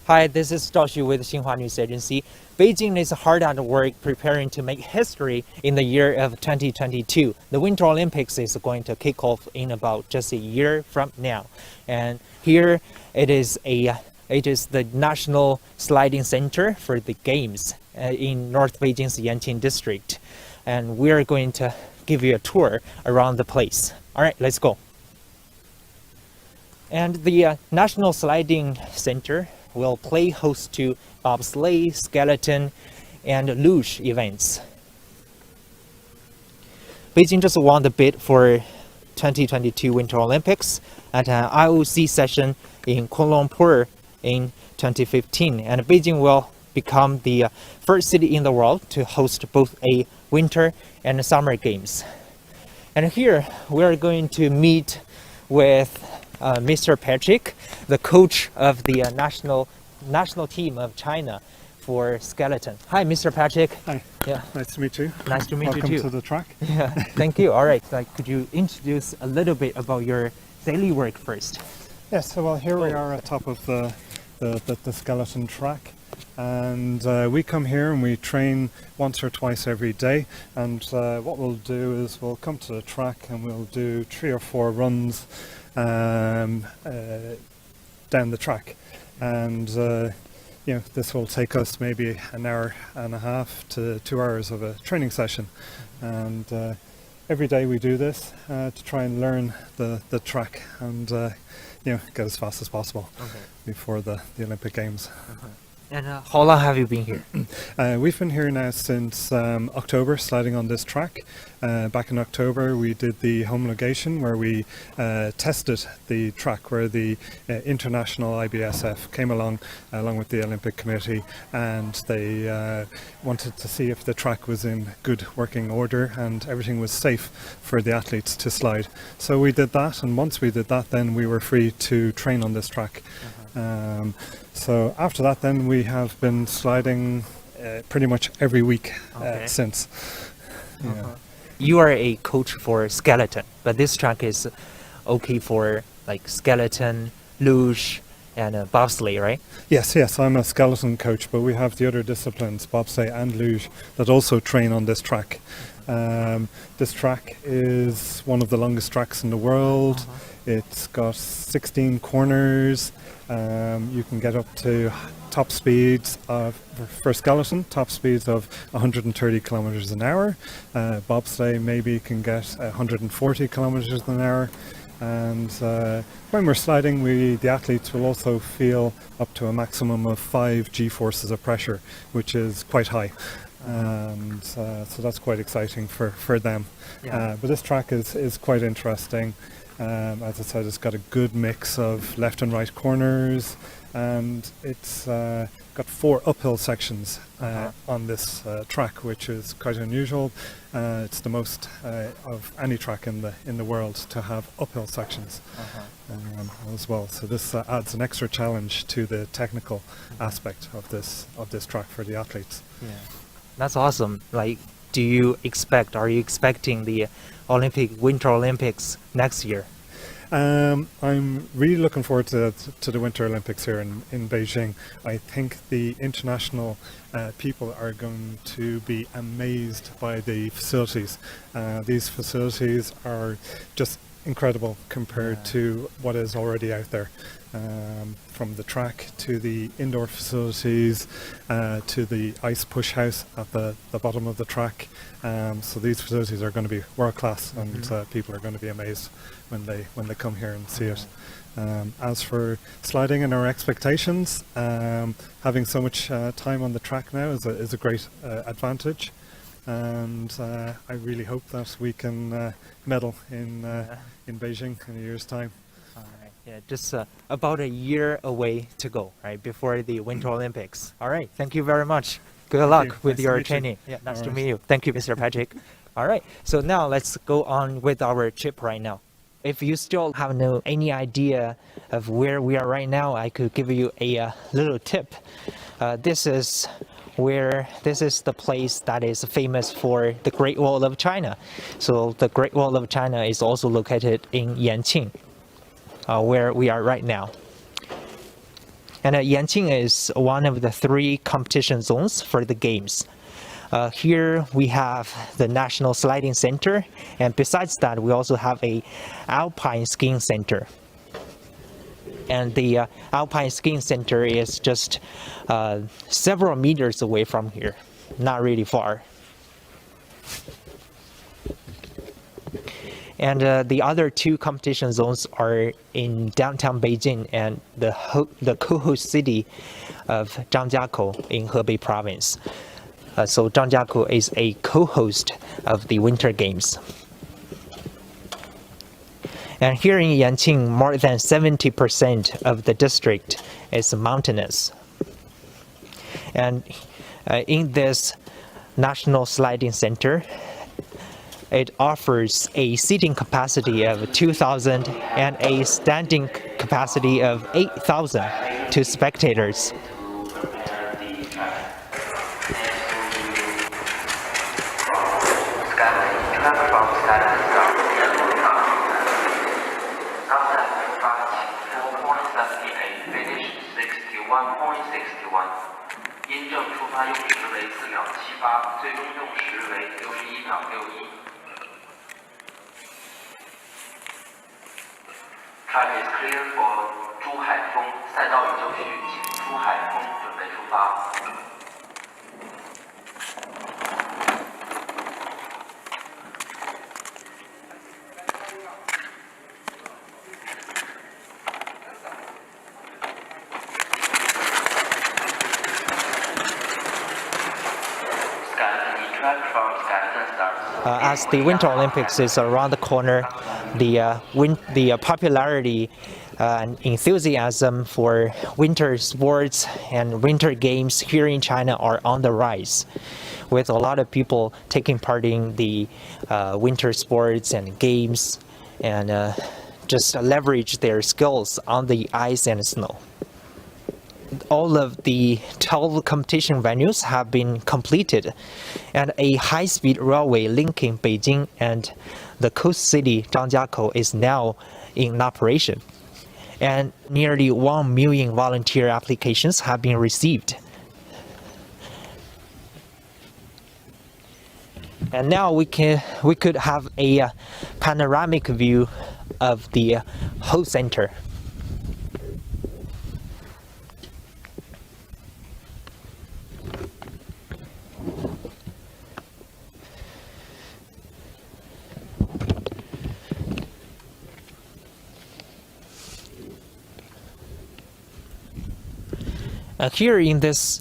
Hi, this is Zhao with Xinhua News Agency. Beijing is hard at work preparing to make history in the year of 2022. The Winter Olympics is going to kick off in about just a year from now. And here it is the National Sliding Center for the Games in North Beijing's Yanqing district. And we're going to give you a tour around the place. All right, let's go. And the National Sliding Center will play host to bobsleigh, skeleton, and luge events. Beijing just won the bid for 2022 Winter Olympics at an IOC session in Kuala Lumpur in 2015, and Beijing will become the first city in the world to host both a winter and a summer games. And here we're going to meet with Mr. Patrick, the coach of the national team of China for skeleton. Hi, Mr. Patrick. Hi. Yeah. Nice to meet you. Nice to meet you too. Welcome to the track. Yeah. Thank you. All right. Could you introduce a little bit about your daily work first? Yes. So here we are at top of the skeleton track, and we come here and we train once or twice every day. And what we'll do is we'll come to the track and we'll do 3 or 4 runs down the track, and this will take us maybe an hour and a half to 2 hours of a training session, and every day we do this to try and learn the track and get as fast as possible before the Olympic Games. And how long have you been here? We've been here now since October, sliding on this track. Back in October we did the homologation where we tested the track, where the international IBSF came along with the Olympic Committee, and they wanted to see if the track was in good working order and everything was safe for the athletes to slide. So we did that, and once we did that, then we were free to train on this track. So after that, then we have been sliding pretty much every week since. You are a coach for skeleton, but this track is okay for like skeleton, luge, and bobsleigh, right? Yes, I'm a skeleton coach, but we have the other disciplines, bobsleigh and luge, that also train on this track. This track is one of the longest tracks in the world. It's got 16 corners. You can get up to top speeds for skeleton, top speeds of 130 kilometers an hour. Bobsleigh maybe can get 140 kilometers an hour. And when we're sliding, the athletes will also feel up to a maximum of 5 G-forces of pressure, which is quite high. And so that's quite exciting for them. But this track is quite interesting. As I said, it's got a good mix of left and right corners, and it's got 4 uphill sections on this track, which is quite unusual. It's the most of any track in the world to have uphill sections as well. So this adds an extra challenge to the technical aspect of this track for the athletes. Yeah, that's awesome. Are you expecting the Winter Olympics next year? I'm really looking forward to the Winter Olympics here in Beijing. I think the international people are going to be amazed by the facilities. These facilities are just incredible compared to what is already out there. From the track to the indoor facilities to the ice push house at the bottom of the track. So these facilities are going to be world class, and people are going to be amazed when they come here and see it. As for sliding and our expectations, having so much time on the track now is a great advantage, and I really hope that we can medal in Beijing in a year's time. Yeah, just about a year away to go, right, before the Winter Olympics. All right, thank you very much. Good luck with your training. Yeah, nice to meet you. Thank you, Mr. Patrick. All right, so now let's go on with our trip right now. If you still have any idea of where we are right now, I could give you a little tip. This is the place that is famous for the Great Wall of China. So the Great Wall of China is also located in Yanqing, where we are right now. And Yanqing is one of the 3 competition zones for the games. Here we have the National Sliding Center, and besides that, we also have a Alpine Skiing Center. And the Alpine Skiing Center is just several meters away from here, not really far. And the other 2 competition zones are in downtown Beijing and the co-host city of Zhangjiakou in Hebei province. So Zhangjiakou is a co-host of the Winter Games. And here in Yanqing, more than 70% of the district is mountainous. And in this National Sliding Center, it offers a seating capacity of 2,000 and a standing capacity of 8,000 to spectators. Track is clear for 珠海峰，赛道已就绪，请珠海峰准备出发。As the Winter Olympics is around the corner, the popularity and enthusiasm for winter sports and winter games here in China are on the rise, with a lot of people taking part in the winter sports and games and just leverage their skills on the ice and snow. All of the 12 competition venues have been completed, and a high-speed railway linking Beijing and the coast city Zhangjiakou is now in operation. And nearly 1 million volunteer applications have been received. And now we could have a panoramic view of the whole center. Here in this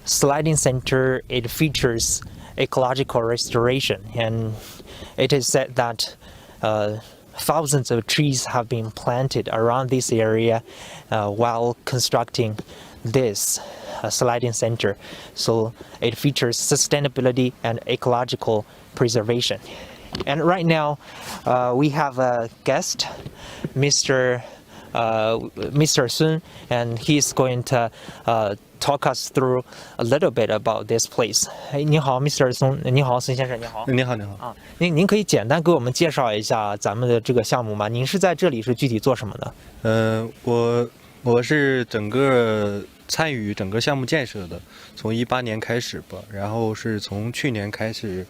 sliding center, it features ecological restoration, and it is said that thousands of trees have been planted around this area while constructing this sliding center. So it features sustainability and ecological preservation. And right now, we have a guest, Mr. Sun, and he's going to talk us through a little bit about this place. 你好 ，Mr. Sun， 你好，孙先生，你好。你好，你好。啊，您可以简单给我们介绍一下咱们的这个项目吗？您是在这里是具体做什么的？我是整个参与整个项目建设的，从18年开始吧，然后是从去年开始，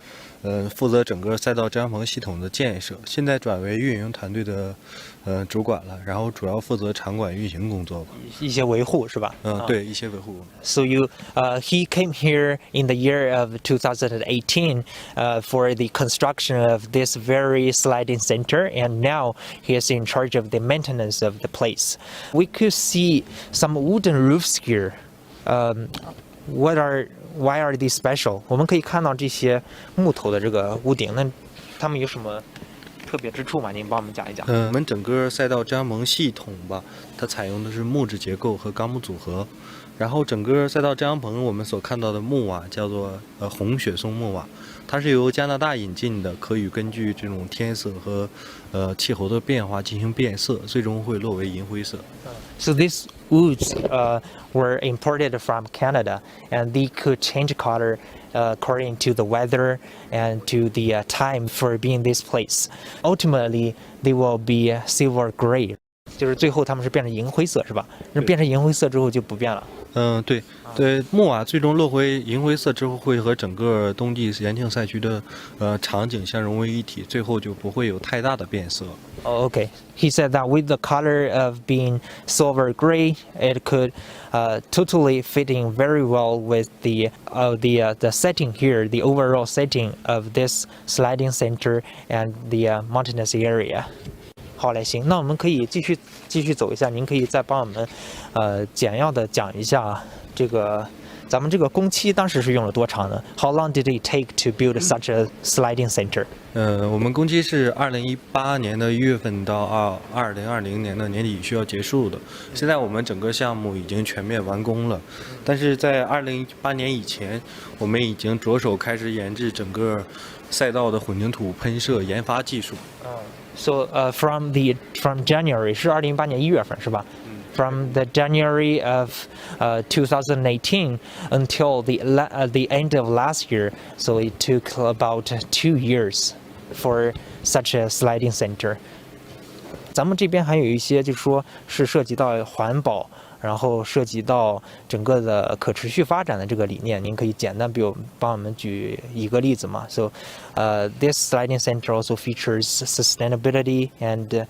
负责整个赛道遮阳棚系统的建设，现在转为运营团队的主管了，然后主要负责场馆运行工作吧。一些维护是吧？对，一些维护。So he came here in the year of 2018 for the construction of this very sliding center, and now he is in charge of the maintenance of the place. We could see some wooden roofs here. Why are these special? 我们可以看到这些木头的这个屋顶，那它们有什么特别之处吗？您帮我们讲一讲。我们整个赛道遮阳棚系统吧，它采用的是木质结构和钢木组合。然后整个赛道遮阳棚我们所看到的木瓦叫做红雪松木瓦，它是由加拿大引进的，可以根据这种天色和气候的变化进行变色，最终会落为银灰色。So these woods were imported from Canada, and they could change color according to the weather and to the time for being this place. Ultimately, they will be silver gray. 就是最后他们是变成银灰色是吧？那变成银灰色之后就不变了。对对，木瓦最终落回银灰色之后，会和整个冬季延庆赛区的场景相融为一体，最后就不会有太大的变色。Oh, okay. He said that with the color of being silver gray, it could totally fit in very well with the setting here, the overall setting of this sliding center and the mountainous area. 好嘞，行，那我们可以继续走一下。您可以再帮我们简要的讲一下这个咱们这个工期当时是用了多长呢 ？How long did it take to build such a sliding center？我们工期是2018年的1月份到2020年的年底需要结束的。现在我们整个项目已经全面完工了，但是在2018年以前，我们已经着手开始研制整个赛道的混凝土喷射研发技术。So from January 是2018年1月份是吧？From the January of 2018 until the end of last year, so it took about 2 years for such a sliding center. 咱们这边还有一些就是说是涉及到环保，然后涉及到整个的可持续发展的这个理念，您可以简单比如帮我们举一个例子嘛 ？So, this sliding center also features sustainability and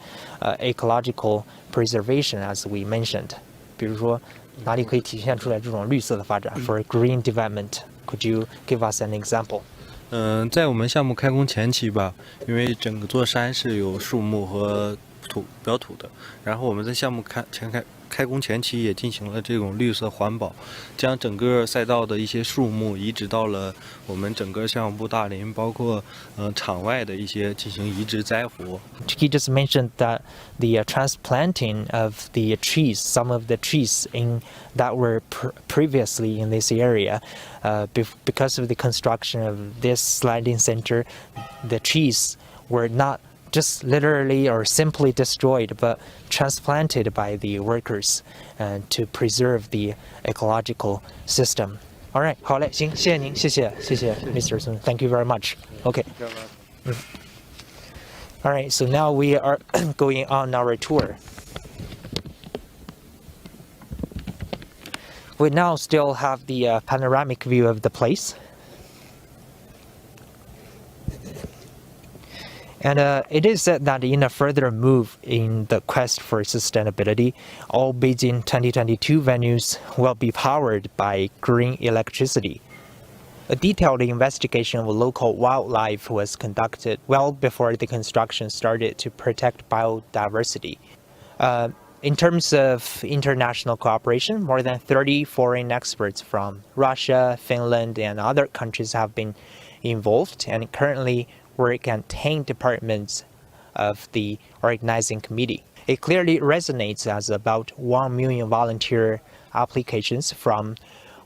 ecological preservation, as we mentioned. 比如说哪里可以体现出来这种绿色的发展 ？For green development, could you give us an example? 在我们项目开工前期吧，因为整座山是有树木和表土的，然后我们在项目开工前期也进行了这种绿色环保，将整个赛道的一些树木移植到了我们整个项目部大林，包括场外的一些进行移植栽活。He just mentioned that the transplanting of the trees, some of the trees that were previously in this area, because of the construction of this sliding center, the trees were not just literally or simply destroyed, but transplanted by the workers to preserve the ecological system. All right, 好嘞，行，谢谢您，谢谢 Mr. Sun. Thank you very much. Okay. All right, so now we are going on our tour. We now still have the panoramic view of the place. And it is said that in a further move in the quest for sustainability, all Beijing 2022 venues will be powered by green electricity. A detailed investigation of local wildlife was conducted well before the construction started to protect biodiversity. In terms of international cooperation, more than 30 foreign experts from Russia, Finland, and other countries have been involved and currently work at 10 departments of the organizing committee. It clearly resonates as about 1 million volunteer applications from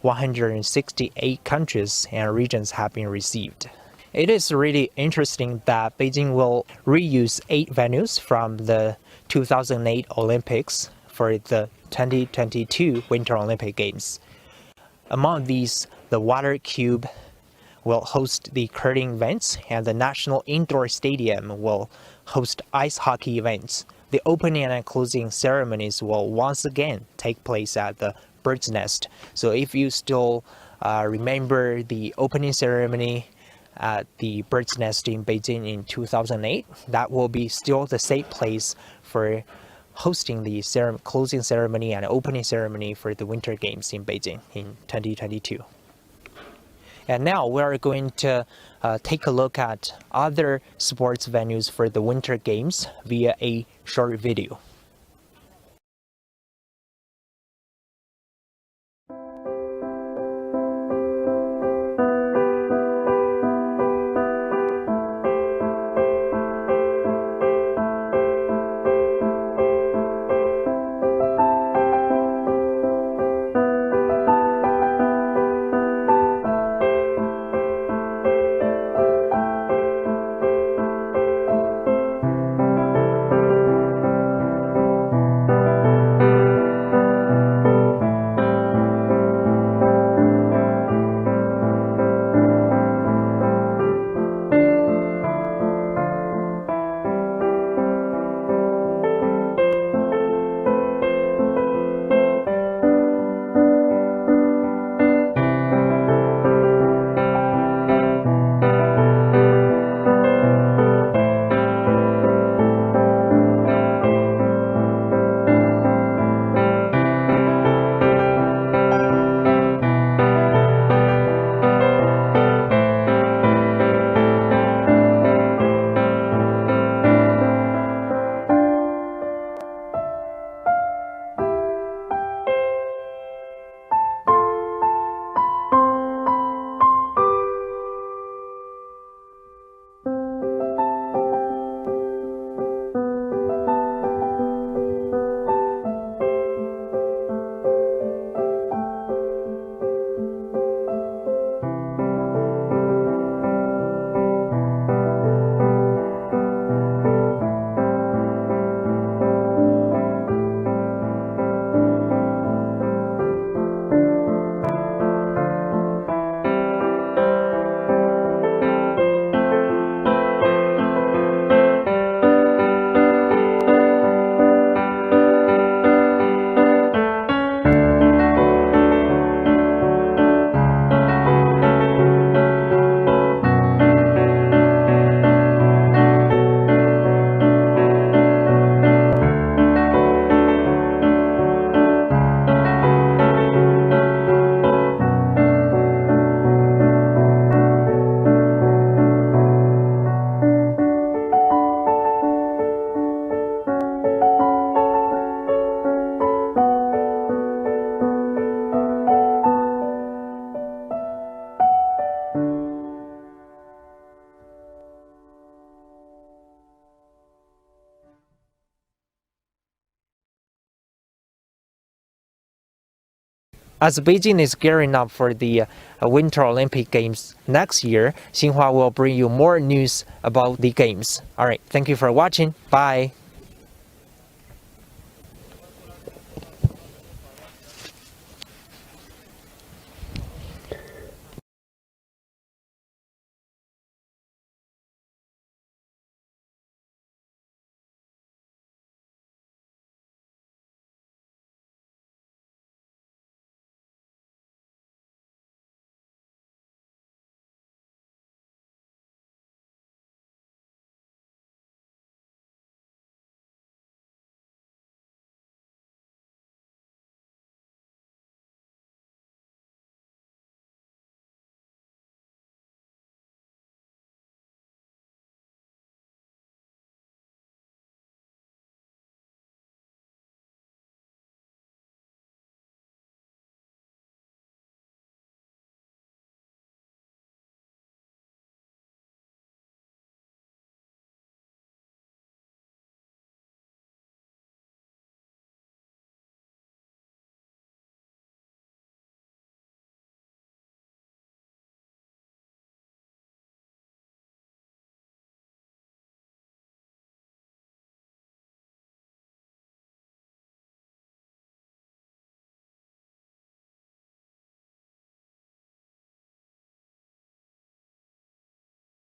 168 countries and regions have been received. It is really interesting that Beijing will reuse 8 venues from the 2008 Olympics for the 2022 Winter Olympic Games. Among these, the Water Cube will host the curling events, and the National Indoor Stadium will host ice hockey events. The opening and closing ceremonies will once again take place at the Bird's Nest. So if you still remember the opening ceremony at the Bird's Nest in Beijing in 2008, that will be still the same place for hosting the closing ceremony and opening ceremony for the Winter Games in Beijing in 2022. And now we are going to take a look at other sports venues for the Winter Games via a short video. as Beijing is gearing up for the Winter Olympic Games next year, Xinhua will bring you more news about the games. All right, thank you for watching. Bye.